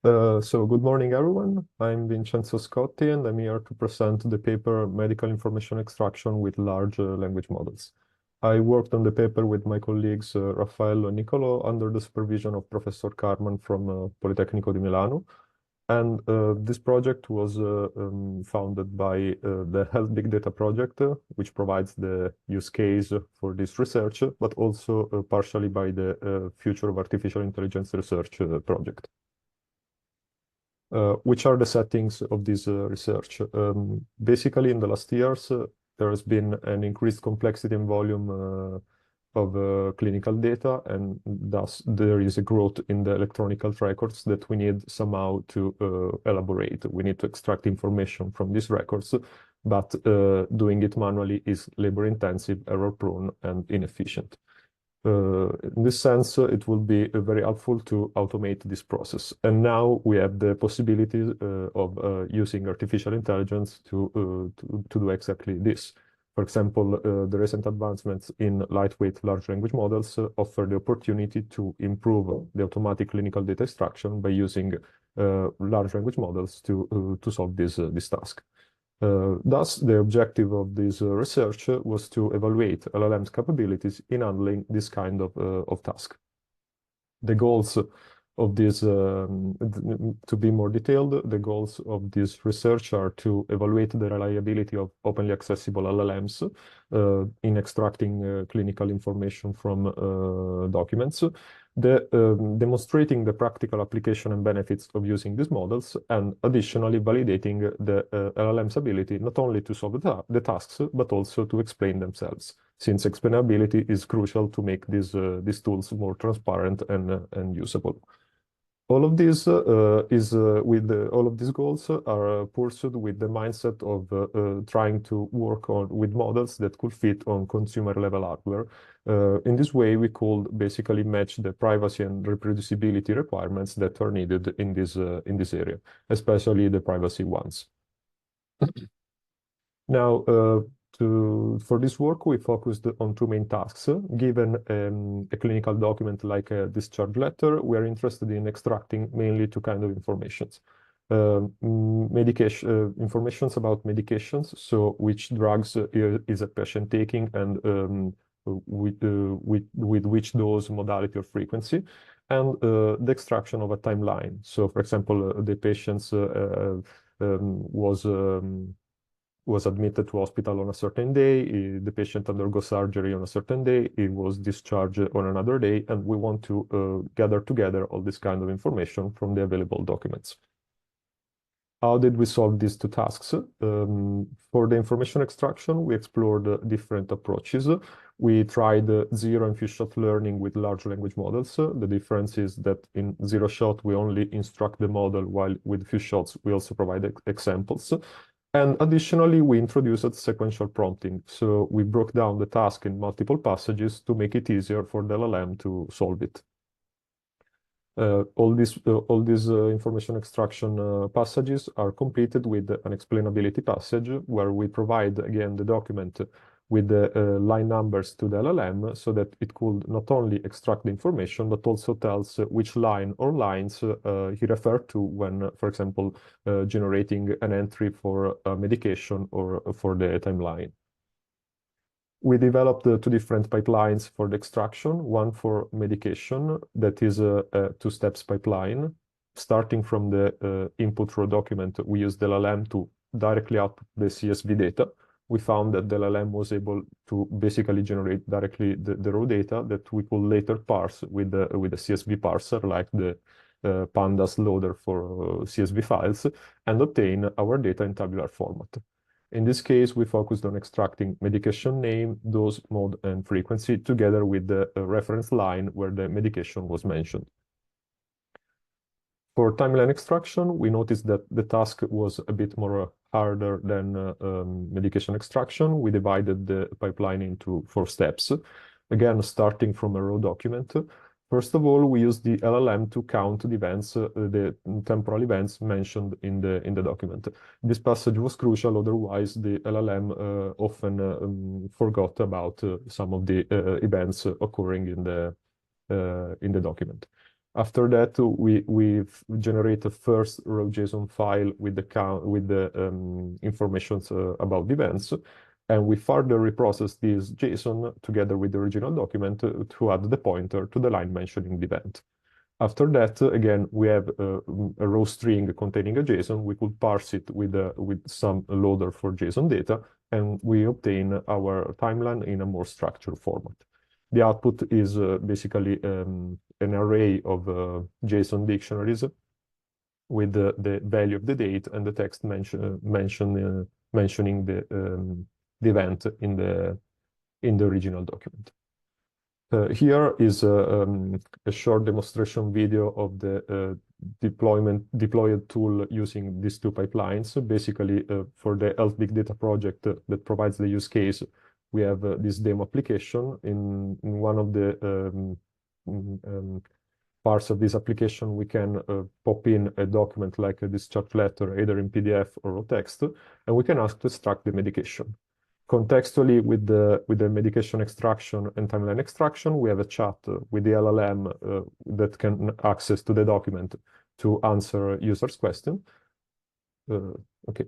So good morning, everyone. I'm Vincenzo Scotti, and I'm here to present the paper Medical Information Extraction with Large Language Models. I worked on the paper with my colleagues Raffaello and Nicolò under the supervision of Professor Carman from Politecnico di Milano. And this project was founded by the Health Big Data Project, which provides the use case for this research, but also partially by the Future of Artificial Intelligence Research project. Which are the settings of this research? Basically, in the last years, there has been an increased complexity and volume of clinical data, and thus there is a growth in the electronic health records that we need somehow to elaborate. We need to extract information from these records, but doing it manually is labor-intensive, error-prone, and inefficient. In this sense, it will be very helpful to automate this process. And now we have the possibility of using artificial intelligence to do exactly this. For example, the recent advancements in lightweight large language models offer the opportunity to improve the automatic clinical data extraction by using large language models to solve this task. Thus, the objective of this research was to evaluate LLM's capabilities in handling this kind of task. The goals of this, to be more detailed, the goals of this research are to evaluate the reliability of openly accessible LLMs in extracting clinical information from documents, demonstrating the practical application and benefits of using these models, and additionally validating the LLM's ability not only to solve the tasks, but also to explain themselves, since explainability is crucial to make these tools more transparent and usable. All of these all of these goals are pursued with the mindset of trying to work with models that could fit on consumer-level hardware. In this way, we could basically match the privacy and reproducibility requirements that are needed in this area, especially the privacy ones. Now, for this work, we focused on two main tasks. Given a clinical document like a discharge letter, we are interested in extracting mainly two kinds of informations. Informations about medications, so which drugs is a patient taking and with which dose, modality, or frequency, and the extraction of a timeline. So, for example, the patient was admitted to hospital on a certain day, the patient undergoes surgery on a certain day, he was discharged on another day, and we want to gather together all this kind of information from the available documents. How did we solve these two tasks? For the information extraction, we explored different approaches. We tried zero and few-shot learning with large language models. The difference is that in zero-shot, we only instruct the model, while with few shots, we also provide examples. And additionally, we introduced sequential prompting. So we broke down the task in multiple passages to make it easier for the LLM to solve it. All these information extraction passages are completed with an explainability passage where we provide, again, the document with the line numbers to the LLM so that it could not only extract the information, but also tells which line or lines he referred to when, for example, generating an entry for a medication or for the timeline. We developed two different pipelines for the extraction, one for medication, that is a two-steps pipeline. Starting from the input raw document, we use the LLM to directly output the CSV data. We found that the LLM was able to basically generate directly the raw data that we could later parse with a CSV parser, like the pandas loader for CSV files, and obtain our data in tabular format. In this case, we focused on extracting medication name, dose, mode, and frequency, together with the reference line where the medication was mentioned. For timeline extraction, we noticed that the task was a bit more harder than medication extraction. We divided the pipeline into 4 steps, again, starting from a raw document. First of all, we used the LLM to count the events, the temporal events mentioned in the document. This passage was crucial, otherwise the LLM often forgot about some of the events occurring in the document. After that, we generate a first raw JSON file with the information about the events, and we further reprocess this JSON together with the original document to add the pointer to the line mentioning the event. After that, again, we have a raw string containing a JSON. We could parse it with some loader for JSON data, and we obtain our timeline in a more structured format. The output is basically an array of JSON dictionaries with the value of the date and the text mentioning the event in the original document. Here is a short demonstration video of the deployed tool using these two pipelines. So for the Health Big Data project that provides the use case, we have this demo application. In one of the parts of this application, we can pop in a document like a discharge letter, either in PDF or raw text, and we can ask to extract the medication. Contextually, with the medication extraction and timeline extraction, we have a chat with the LLM that can access to the document to answer users' question. Okay,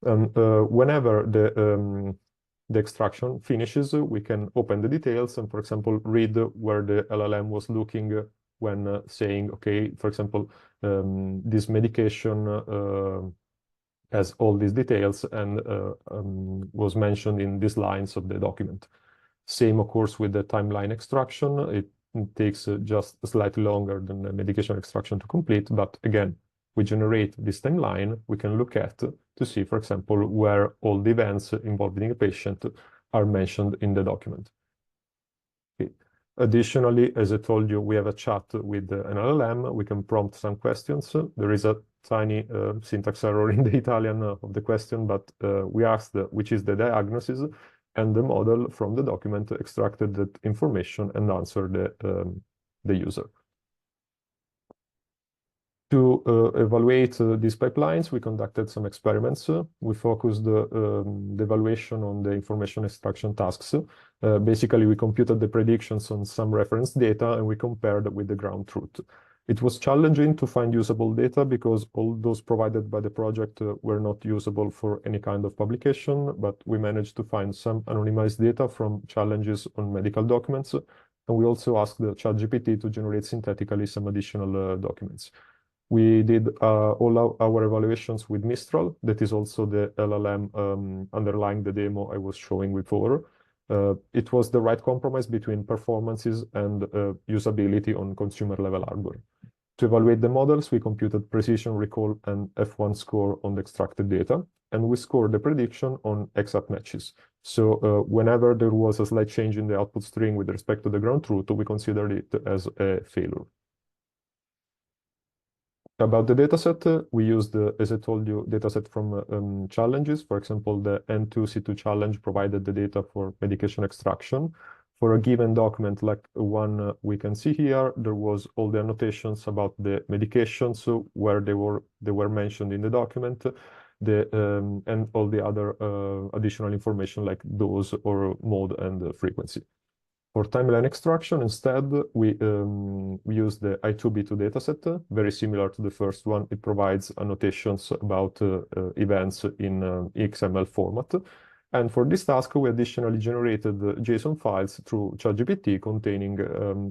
and whenever the extraction finishes, we can open the details and, for example, read where the LLM was looking when saying, okay, for example, this medication has all these details and was mentioned in these lines of the document. Same, of course, with the timeline extraction. It takes just slightly longer than the medication extraction to complete, but again, we generate this timeline we can look at to see, for example, where all the events involving a patient are mentioned in the document. Okay. Additionally, as I told you, we have a chat with an LLM. We can prompt some questions. There is a tiny syntax error in the Italian of the question, but we asked which is the diagnosis, and the model from the document extracted that information and answered the user. To evaluate these pipelines, we conducted some experiments. We focused the evaluation on the information extraction tasks. Basically, we computed the predictions on some reference data, and we compared with the ground truth. It was challenging to find usable data because all those provided by the project were not usable for any kind of publication, but we managed to find some anonymized data from challenges on medical documents. And we also asked the ChatGPT to generate synthetically some additional documents. We did all our evaluations with Mistral. That is also the LLM underlying the demo I was showing before. It was the right compromise between performances and usability on consumer level hardware. To evaluate the models, we computed precision, recall, and F1 score on the extracted data, and we scored the prediction on exact matches. So whenever there was a slight change in the output string with respect to the ground truth, we considered it as a failure. About the dataset, we used, as I told you, dataset from challenges. For example, the N2C2 challenge provided the data for medication extraction. For a given document like one we can see here, there was all the annotations about the medications, so where they were mentioned in the document, and all the other additional information like dose or mode and frequency. For timeline extraction, instead, we use the I2B2 dataset, very similar to the first one. It provides annotations about events in XML format. And for this task, we additionally generated JSON files through ChatGPT containing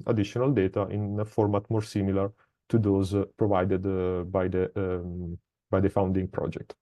additional data in a format more similar to those provided by the founding project.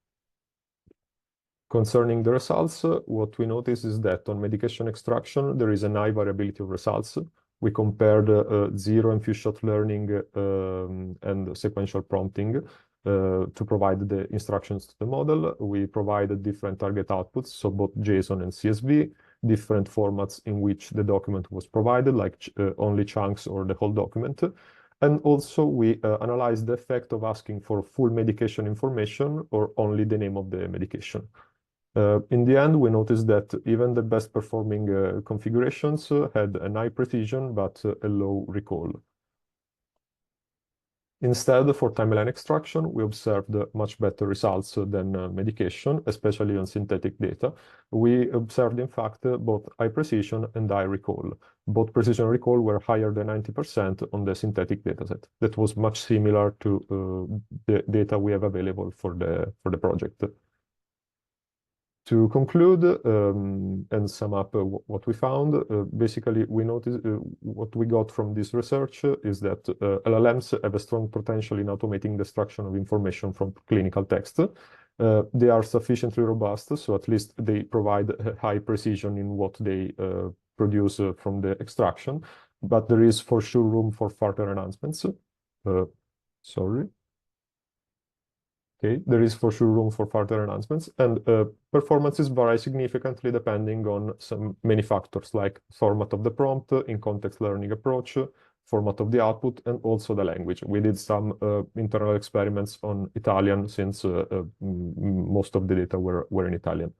Concerning the results, what we notice is that on medication extraction, there is a high variability of results. We compared zero and few shot learning and sequential prompting to provide the instructions to the model. We provided different target outputs, so both JSON and CSV, different formats in which the document was provided, like only chunks or the whole document. And also we analyzed the effect of asking for full medication information or only the name of the medication. In the end, we noticed that even the best performing configurations had a high precision, but a low recall. Instead, for timeline extraction, we observed much better results than medication, especially on synthetic data. We observed, in fact, both high precision and high recall. Both precision and recall were higher than 90% on the synthetic dataset. That was much similar to the data we have available for the project. To conclude and sum up what we found, basically we noticed what we got from this research is that LLMs have a strong potential in automating the extraction of information from clinical text. They are sufficiently robust, so at least they provide high precision in what they produce from the extraction, but there is for sure room for further enhancements. Sorry. Okay, there is for sure room for further enhancements, and performances vary significantly depending on many factors like format of the prompt, in-context learning approach, format of the output, and also the language. We did some internal experiments on Italian since most of the data were in Italian.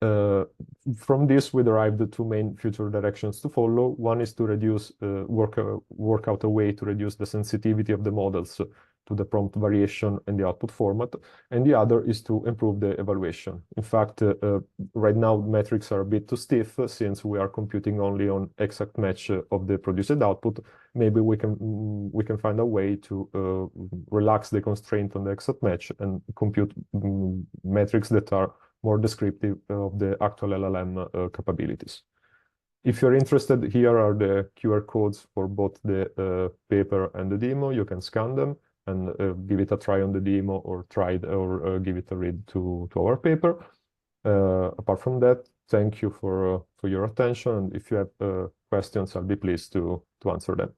From this, we derived the two main future directions to follow. One is to reduce, work out a way to reduce the sensitivity of the models to the prompt variation and the output format, and the other is to improve the evaluation. In fact, right now metrics are a bit too stiff since we are computing only on exact match of the produced output. Maybe we can find a way to relax the constraint on the exact match and compute metrics that are more descriptive of the actual LLM capabilities. If you're interested, here are the QR codes for both the paper and the demo. You can scan them and give it a try on the demo or give it a read to our paper. Apart from that, thank you for your attention. And if you have questions, I'll be pleased to answer them.